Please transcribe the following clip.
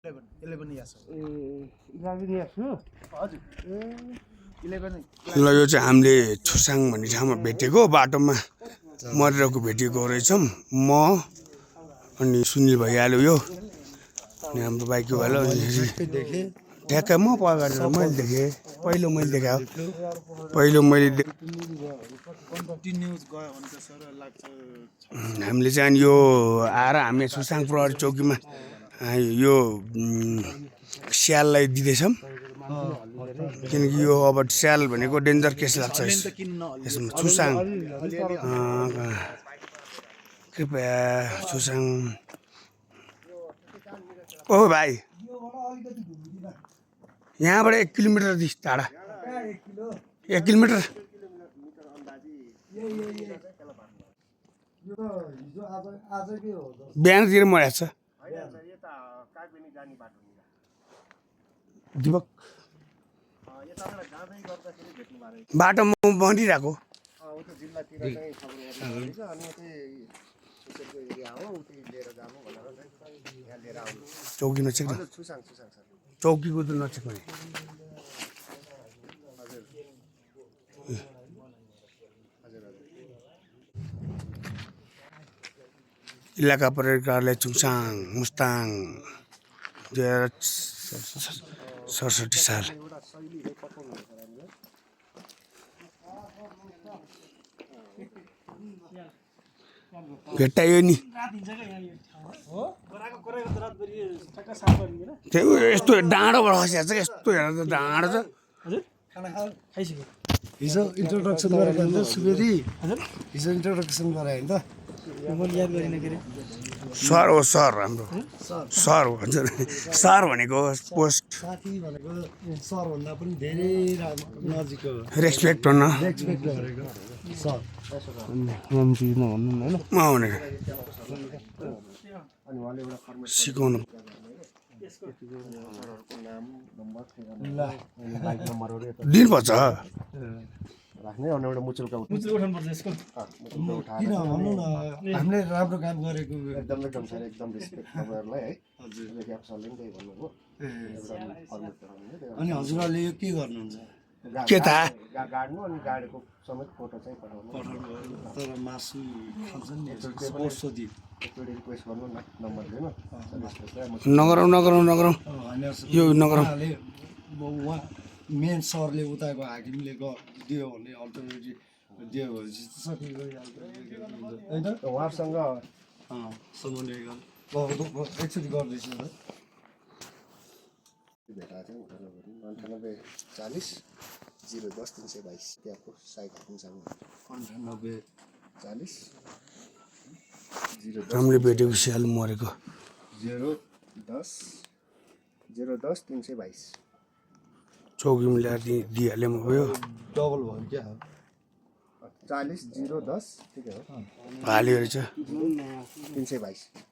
11 years हो। 11 years हो हजुर 11 ल यो चाहिँ हामीले छुसाङ भन्ने ठाउँमा भेटेको बाटोमा मरेरको भेटेको रहेछौँ म अनि सुनिल भइहाल्यो यो अनि हाम्रो बाइकको भाइ देखेँ ठ्याक्कै म पगाएर मैले देखेँ पहिलो मैले देखाँ पहिलो मैले कन्टिन्युस गयो भने त सर लाग्छ हामीले चाहिँ अनि यो आएर हामी छुसाङ प्रहरी चौकीमा यो स्याललाई दिँदैछौँ किनकि यो अब स्याल भनेको डेन्जर केस लाग्छ यसमा छुसाङ कृपया छुसाङ ओ भाइ यहाँबाट 1 किलोमिटर टाढा 1 किलोमिटर बिहानतिर मरेको छ दिपक बाटोमा बनिरहेको चौकी नचेक चौकीको त नचेक भने इलाका प्रहरी कार्यालय छुसाङ मुस्ताङ 2067 साल भेट्टायो नि यस्तो डाँडोबाट खसिएको छ यस्तो हेर्दा त डाँडो छ हिजो इन्ट्रोडक्सन गरेको नि त सुवेदी हिजो इन्ट्रोडक्सन गरायो नि त सर हो सर हाम्रो सर हो भन्छ सर भनेको पोस्ट साथी भनेको सरभन्दा पनि धेरै नजिकको रेस्पेक्ट भन्न रेस्पेक्ट गरेको सर सिकाउनु दिनुपर्छ राख्ने अनि एउटा मुचुल्का किन भन्नु न हामीले राम्रो काम गरेको एकदम सर एकदम रेस्पेक्ट तपाईँहरूलाई है सरले पनि त्यही भन्नुभयो अनि हजुरहरूले यो के गर्नुहुन्छ के थाहा गाड्नु अनि गाडीको समेत फोटो चाहिँ पठाउनु तर मासु खान्छ नि सोधी एकचोटि रिक्वेस्ट गर्नु न नम्बर दिनु नगरौँ यो नगरौँ मेन सरले उताको हाकिमले दियो भने अल्टरनेटिभ दियो भने सक्ने होइन उहाँसँग समन्वय एकचोटि गर्दैछु भेटाएको थियौँ 98 40 010 322 त्यहाँको साइड हाकिमसँग 98 40 010 हामीले भेटेको स्याल मरेको 010 322 चौकी मिलाएर दिइहाल्यो भयो डबल भयो क्या 40 010 ठिकै हो हाल्यो रहेछ 322